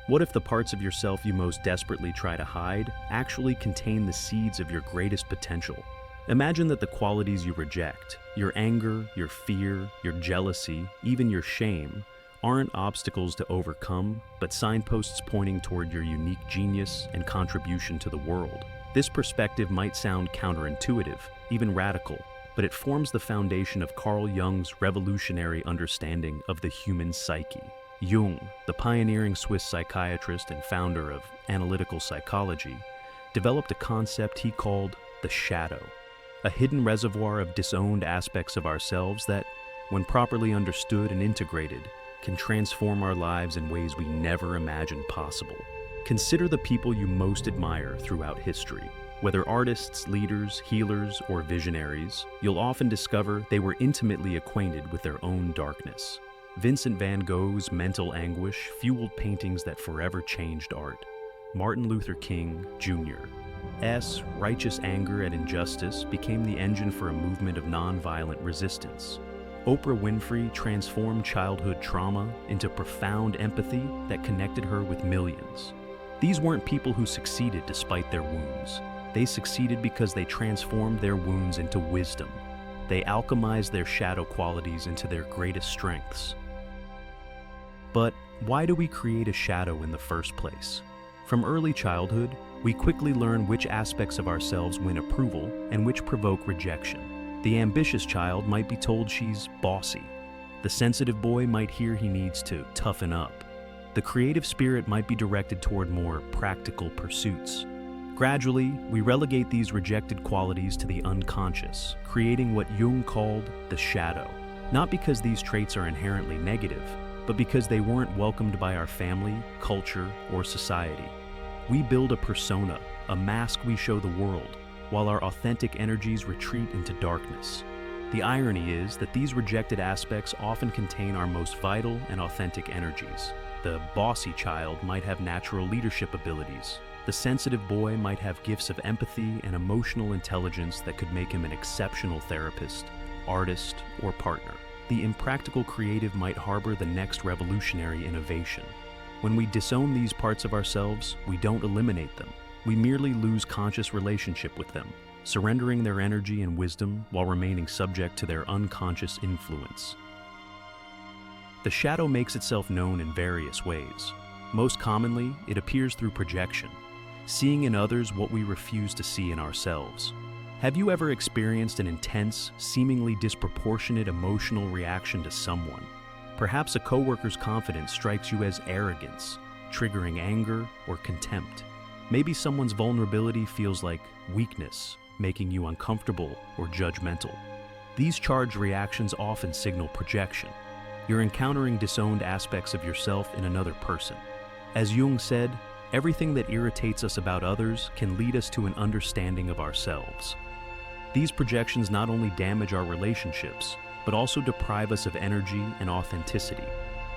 What if the parts of yourself you most desperately try to hide actually contain the seeds of your greatest potential? Imagine that the qualities you reject, your anger, your fear, your jealousy, even your shame, aren't obstacles to overcome, but signposts pointing toward your unique genius and contribution to the world. This perspective might sound counterintuitive, even radical, but it forms the foundation of Carl Jung's revolutionary understanding of the human psyche. Jung, the pioneering Swiss psychiatrist and founder of analytical psychology, developed a concept he called the shadow, a hidden reservoir of disowned aspects of ourselves that, when properly understood and integrated, can transform our lives in ways we never imagined possible. Consider the people you most admire throughout history. Whether artists, leaders, healers, or visionaries, you'll often discover they were intimately acquainted with their own darkness. Vincent van Gogh's mental anguish fueled paintings that forever changed art. Martin Luther King, Jr.'s righteous anger at injustice became the engine for a movement of nonviolent resistance. Oprah Winfrey transformed childhood trauma into profound empathy that connected her with millions. These weren't people who succeeded despite their wounds. They succeeded because they transformed their wounds into wisdom. They alchemized their shadow qualities into their greatest strengths. But why do we create a shadow in the first place? From early childhood, we quickly learn which aspects of ourselves win approval and which provoke rejection. The ambitious child might be told she's bossy. The sensitive boy might hear he needs to toughen up. The creative spirit might be directed toward more practical pursuits. Gradually, we relegate these rejected qualities to the unconscious, creating what Jung called the shadow. Not because these traits are inherently negative, but because they weren't welcomed by our family, culture, or society. We build a persona, a mask we show the world, while our authentic energies retreat into darkness. The irony is that these rejected aspects often contain our most vital and authentic energies. The bossy child might have natural leadership abilities. The sensitive boy might have gifts of empathy and emotional intelligence that could make him an exceptional therapist, artist, or partner. The impractical creative might harbor the next revolutionary innovation. When we disown these parts of ourselves, we don't eliminate them. We merely lose conscious relationship with them, surrendering their energy and wisdom while remaining subject to their unconscious influence. The shadow makes itself known in various ways. Most commonly, it appears through projection, seeing in others what we refuse to see in ourselves. Have you ever experienced an intense, seemingly disproportionate emotional reaction to someone? Perhaps a coworker's confidence strikes you as arrogance, triggering anger or contempt. Maybe someone's vulnerability feels like weakness, making you uncomfortable or judgmental. These charged reactions often signal projection. You're encountering disowned aspects of yourself in another person. As Jung said, everything that irritates us about others can lead us to an understanding of ourselves. These projections not only damage our relationships, but also deprive us of energy and authenticity.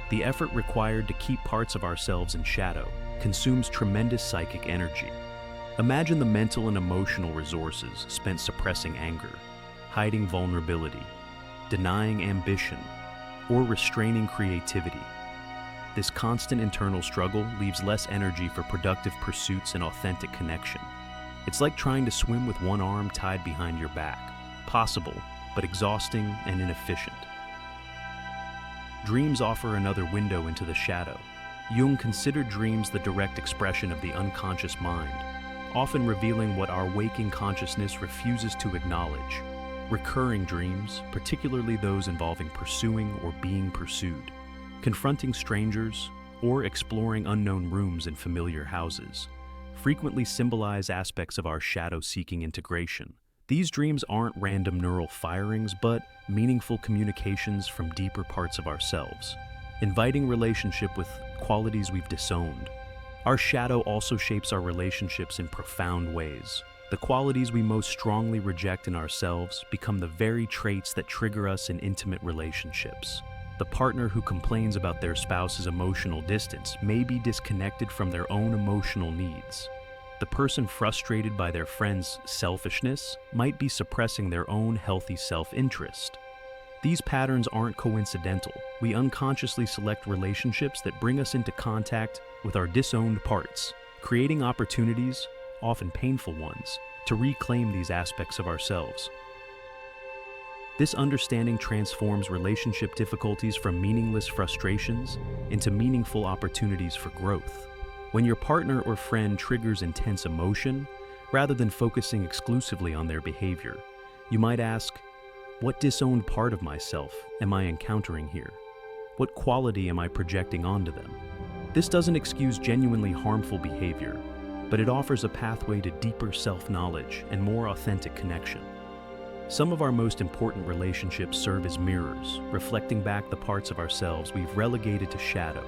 The effort required to keep parts of ourselves in shadow consumes tremendous psychic energy. Imagine the mental and emotional resources spent suppressing anger, hiding vulnerability, denying ambition, or restraining creativity. This constant internal struggle leaves less energy for productive pursuits and authentic connection. It's like trying to swim with one arm tied behind your back. Possible, but exhausting and inefficient. Dreams offer another window into the shadow. Jung considered dreams the direct expression of the unconscious mind, often revealing what our waking consciousness refuses to acknowledge. Recurring dreams, particularly those involving pursuing or being pursued, confronting strangers, or exploring unknown rooms in familiar houses, frequently symbolize aspects of our shadow-seeking integration. These dreams aren't random neural firings, but meaningful communications from deeper parts of ourselves, inviting relationship with qualities we've disowned. Our shadow also shapes our relationships in profound ways. The qualities we most strongly reject in ourselves become the very traits that trigger us in intimate relationships. The partner who complains about their spouse's emotional distance may be disconnected from their own emotional needs. The person frustrated by their friend's selfishness might be suppressing their own healthy self-interest. These patterns aren't coincidental. we unconsciously select relationships that bring us into contact with our disowned parts, creating opportunities, often painful ones, to reclaim these aspects of ourselves. This understanding transforms relationship difficulties from meaningless frustrations into meaningful opportunities for growth. When your partner or friend triggers intense emotion, rather than focusing exclusively on their behavior, you might ask, what disowned part of myself am I encountering here? What quality am I projecting onto them? This doesn't excuse genuinely harmful behavior, but it offers a pathway to deeper self-knowledge and more authentic connection. Some of our most important relationships serve as mirrors, reflecting back the parts of ourselves we've relegated to shadow.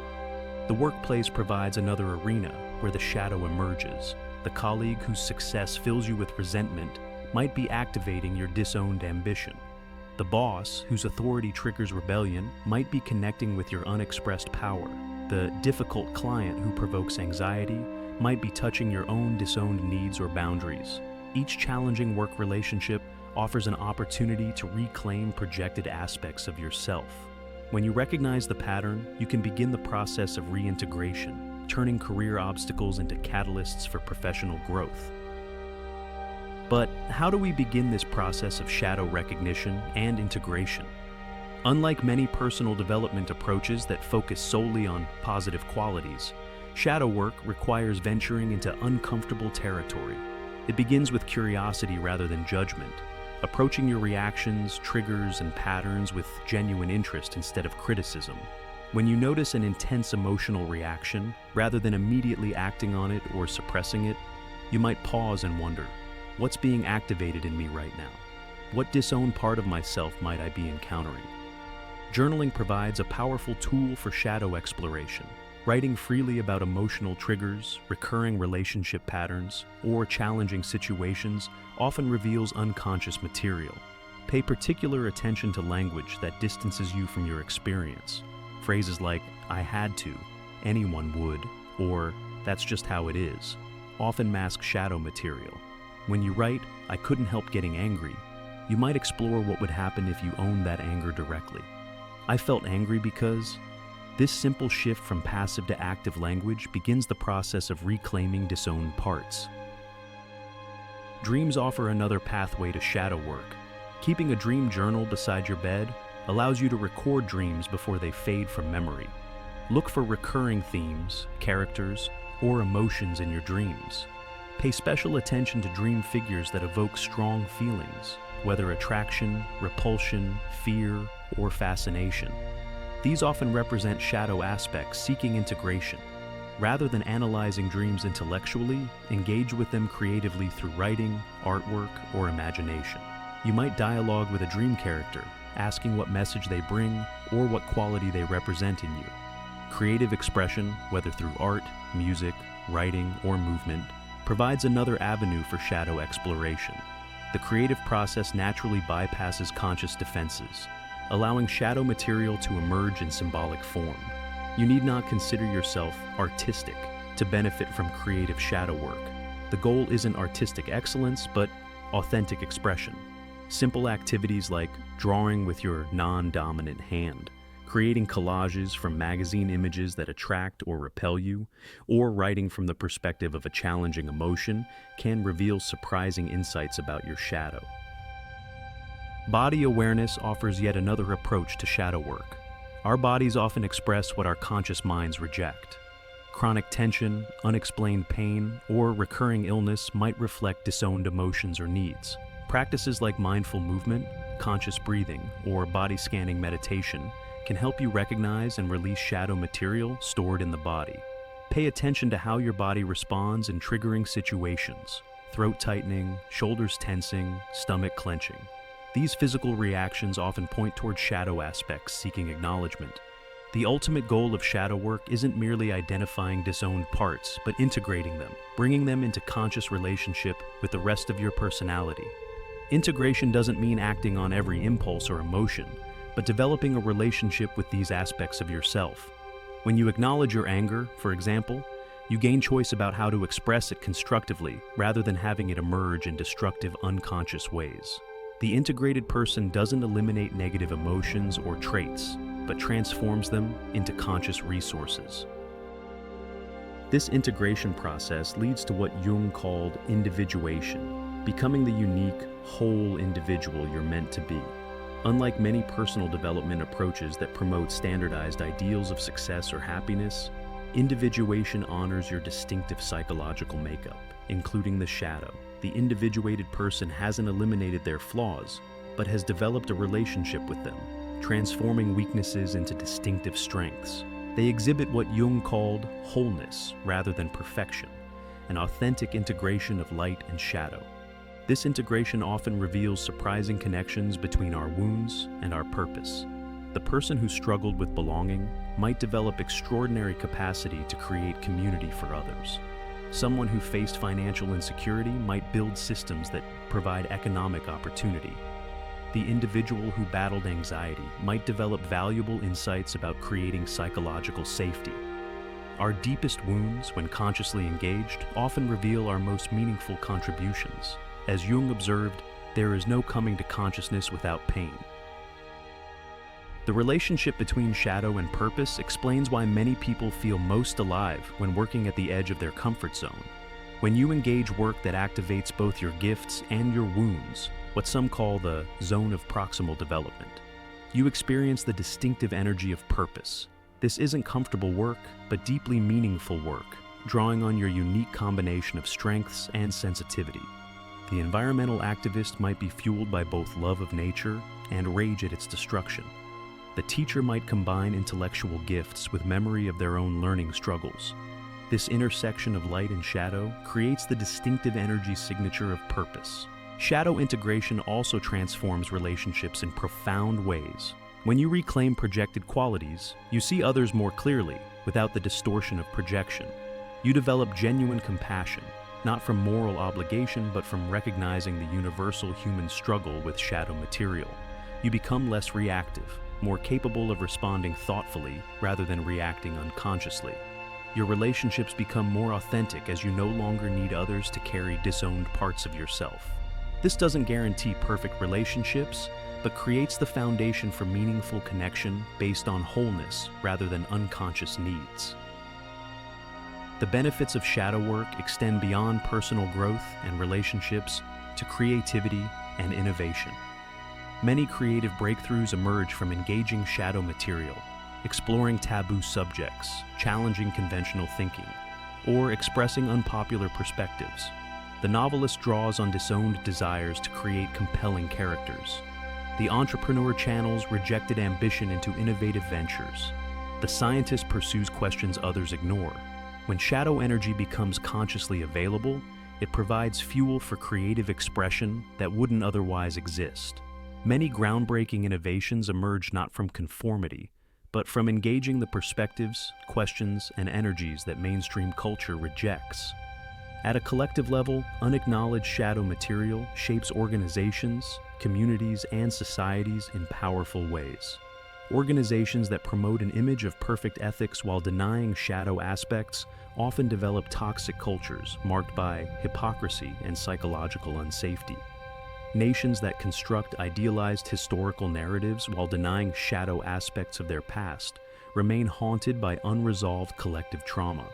The workplace provides another arena where the shadow emerges. The colleague whose success fills you with resentment might be activating your disowned ambition. The boss whose authority triggers rebellion might be connecting with your unexpressed power. The difficult client who provokes anxiety might be touching your own disowned needs or boundaries. Each challenging work relationship offers an opportunity to reclaim projected aspects of yourself. When you recognize the pattern, you can begin the process of reintegration, turning career obstacles into catalysts for professional growth. But how do we begin this process of shadow recognition and integration? Unlike many personal development approaches that focus solely on positive qualities, shadow work requires venturing into uncomfortable territory. It begins with curiosity rather than judgment, approaching your reactions, triggers, and patterns with genuine interest instead of criticism. When you notice an intense emotional reaction, rather than immediately acting on it or suppressing it, you might pause and wonder, what's being activated in me right now? What disowned part of myself might I be encountering? Journaling provides a powerful tool for shadow exploration. Writing freely about emotional triggers, recurring relationship patterns, or challenging situations often reveals unconscious material. Pay particular attention to language that distances you from your experience. Phrases like, I had to, anyone would, or that's just how it is, often mask shadow material. When you write, I couldn't help getting angry, you might explore what would happen if you owned that anger directly. I felt angry because... This simple shift from passive to active language begins the process of reclaiming disowned parts. Dreams offer another pathway to shadow work. Keeping a dream journal beside your bed allows you to record dreams before they fade from memory. Look for recurring themes, characters, or emotions in your dreams. Pay special attention to dream figures that evoke strong feelings, whether attraction, repulsion, fear, or fascination. These often represent shadow aspects seeking integration. Rather than analyzing dreams intellectually, engage with them creatively through writing, artwork, or imagination. You might dialogue with a dream character, asking what message they bring or what quality they represent in you. Creative expression, whether through art, music, writing, or movement, provides another avenue for shadow exploration. The creative process naturally bypasses conscious defenses, allowing shadow material to emerge in symbolic form. You need not consider yourself artistic to benefit from creative shadow work. The goal isn't artistic excellence, but authentic expression. Simple activities like drawing with your non-dominant hand, creating collages from magazine images that attract or repel you, or writing from the perspective of a challenging emotion can reveal surprising insights about your shadow. Body awareness offers yet another approach to shadow work. Our bodies often express what our conscious minds reject. Chronic tension, unexplained pain, or recurring illness might reflect disowned emotions or needs. Practices like mindful movement, conscious breathing, or body scanning meditation can help you recognize and release shadow material stored in the body. Pay attention to how your body responds in triggering situations: throat tightening, shoulders tensing, stomach clenching. These physical reactions often point toward shadow aspects seeking acknowledgement. The ultimate goal of shadow work isn't merely identifying disowned parts, but integrating them, bringing them into conscious relationship with the rest of your personality. Integration doesn't mean acting on every impulse or emotion, but developing a relationship with these aspects of yourself. When you acknowledge your anger, for example, you gain choice about how to express it constructively rather than having it emerge in destructive, unconscious ways. The integrated person doesn't eliminate negative emotions or traits. but transforms them into conscious resources. This integration process leads to what Jung called individuation, becoming the unique, whole individual you're meant to be. Unlike many personal development approaches that promote standardized ideals of success or happiness, individuation honors your distinctive psychological makeup, including the shadow. The individuated person hasn't eliminated their flaws, but has developed a relationship with them, transforming weaknesses into distinctive strengths. They exhibit what Jung called wholeness rather than perfection, an authentic integration of light and shadow. This integration often reveals surprising connections between our wounds and our purpose. The person who struggled with belonging might develop extraordinary capacity to create community for others. Someone who faced financial insecurity might build systems that provide economic opportunity. The individual who battled anxiety might develop valuable insights about creating psychological safety. Our deepest wounds, when consciously engaged, often reveal our most meaningful contributions. As Jung observed, there is no coming to consciousness without pain. The relationship between shadow and purpose explains why many people feel most alive when working at the edge of their comfort zone. When you engage work that activates both your gifts and your wounds, what some call the zone of proximal development, you experience the distinctive energy of purpose. This isn't comfortable work, but deeply meaningful work, drawing on your unique combination of strengths and sensitivity. The environmental activist might be fueled by both love of nature and rage at its destruction. The teacher might combine intellectual gifts with memory of their own learning struggles. This intersection of light and shadow creates the distinctive energy signature of purpose. Shadow integration also transforms relationships in profound ways. When you reclaim projected qualities, you see others more clearly without the distortion of projection. You develop genuine compassion, not from moral obligation, but from recognizing the universal human struggle with shadow material. You become less reactive, more capable of responding thoughtfully rather than reacting unconsciously. Your relationships become more authentic as you no longer need others to carry disowned parts of yourself. This doesn't guarantee perfect relationships, but creates the foundation for meaningful connection based on wholeness rather than unconscious needs. The benefits of shadow work extend beyond personal growth and relationships to creativity and innovation. Many creative breakthroughs emerge from engaging shadow material, exploring taboo subjects, challenging conventional thinking, or expressing unpopular perspectives. The novelist draws on disowned desires to create compelling characters. The entrepreneur channels rejected ambition into innovative ventures. The scientist pursues questions others ignore. When shadow energy becomes consciously available, it provides fuel for creative expression that wouldn't otherwise exist. Many groundbreaking innovations emerge not from conformity, but from engaging the perspectives, questions, and energies that mainstream culture rejects. At a collective level, unacknowledged shadow material shapes organizations, communities, and societies in powerful ways. Organizations that promote an image of perfect ethics while denying shadow aspects often develop toxic cultures marked by hypocrisy and psychological unsafety. Nations that construct idealized historical narratives while denying shadow aspects of their past remain haunted by unresolved collective trauma.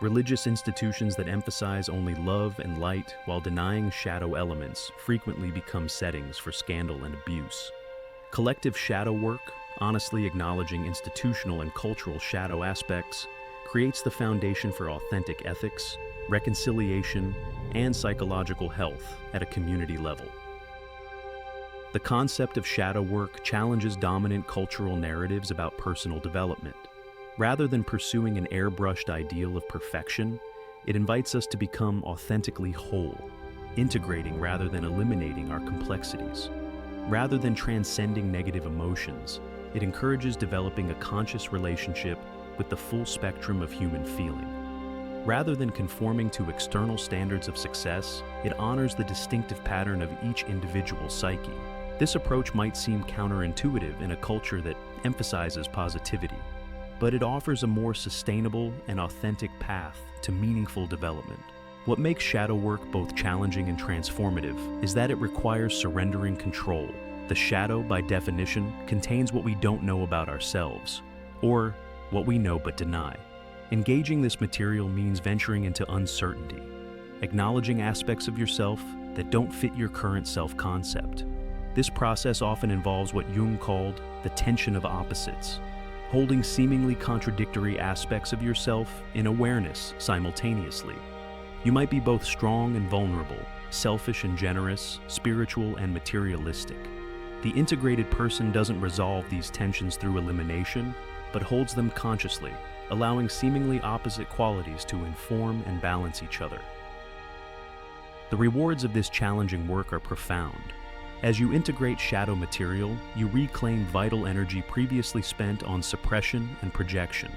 Religious institutions that emphasize only love and light while denying shadow elements frequently become settings for scandal and abuse. Collective shadow work, honestly acknowledging institutional and cultural shadow aspects, creates the foundation for authentic ethics, reconciliation, and psychological health at a community level. The concept of shadow work challenges dominant cultural narratives about personal development. Rather than pursuing an airbrushed ideal of perfection, it invites us to become authentically whole, integrating rather than eliminating our complexities. Rather than transcending negative emotions, it encourages developing a conscious relationship with the full spectrum of human feeling. Rather than conforming to external standards of success, it honors the distinctive pattern of each individual psyche. This approach might seem counterintuitive in a culture that emphasizes positivity, but it offers a more sustainable and authentic path to meaningful development. What makes shadow work both challenging and transformative is that it requires surrendering control. The shadow, by definition, contains what we don't know about ourselves, or what we know but deny. Engaging this material means venturing into uncertainty, acknowledging aspects of yourself that don't fit your current self-concept. This process often involves what Jung called the tension of opposites, holding seemingly contradictory aspects of yourself in awareness simultaneously. You might be both strong and vulnerable, selfish and generous, spiritual and materialistic. The integrated person doesn't resolve these tensions through elimination, but holds them consciously, allowing seemingly opposite qualities to inform and balance each other. The rewards of this challenging work are profound. As you integrate shadow material, you reclaim vital energy previously spent on suppression and projection.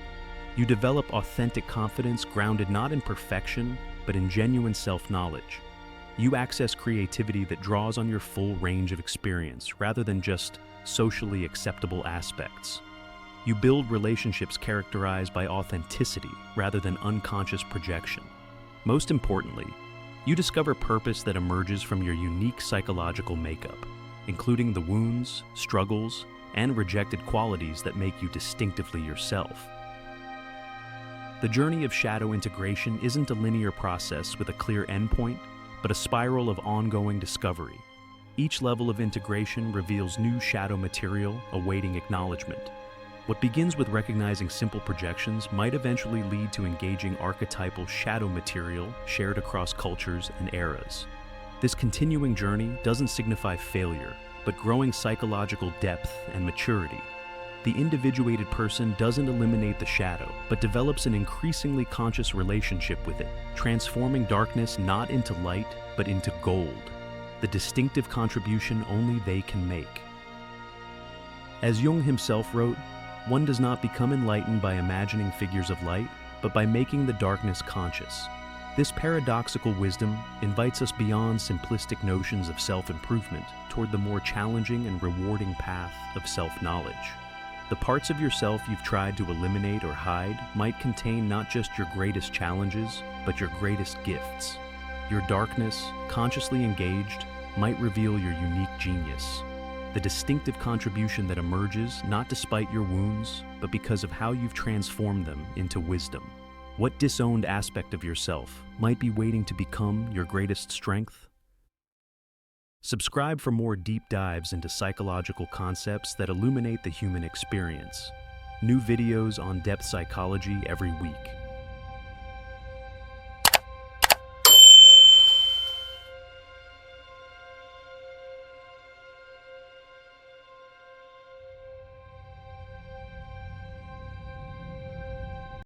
You develop authentic confidence grounded not in perfection, but in genuine self-knowledge. You access creativity that draws on your full range of experience rather than just socially acceptable aspects. You build relationships characterized by authenticity rather than unconscious projection. Most importantly, you discover purpose that emerges from your unique psychological makeup, including the wounds, struggles, and rejected qualities that make you distinctively yourself. The journey of shadow integration isn't a linear process with a clear endpoint, but a spiral of ongoing discovery. Each level of integration reveals new shadow material awaiting acknowledgement. What begins with recognizing simple projections might eventually lead to engaging archetypal shadow material shared across cultures and eras. This continuing journey doesn't signify failure, but growing psychological depth and maturity. The individuated person doesn't eliminate the shadow, but develops an increasingly conscious relationship with it, transforming darkness not into light, but into gold, the distinctive contribution only they can make. As Jung himself wrote, one does not become enlightened by imagining figures of light, but by making the darkness conscious. This paradoxical wisdom invites us beyond simplistic notions of self-improvement toward the more challenging and rewarding path of self-knowledge. The parts of yourself you've tried to eliminate or hide might contain not just your greatest challenges, but your greatest gifts. Your darkness, consciously engaged, might reveal your unique genius, the distinctive contribution that emerges not despite your wounds, but because of how you've transformed them into wisdom. What disowned aspect of yourself might be waiting to become your greatest strength? Subscribe for more deep dives into psychological concepts that illuminate the human experience. New videos on depth psychology every week.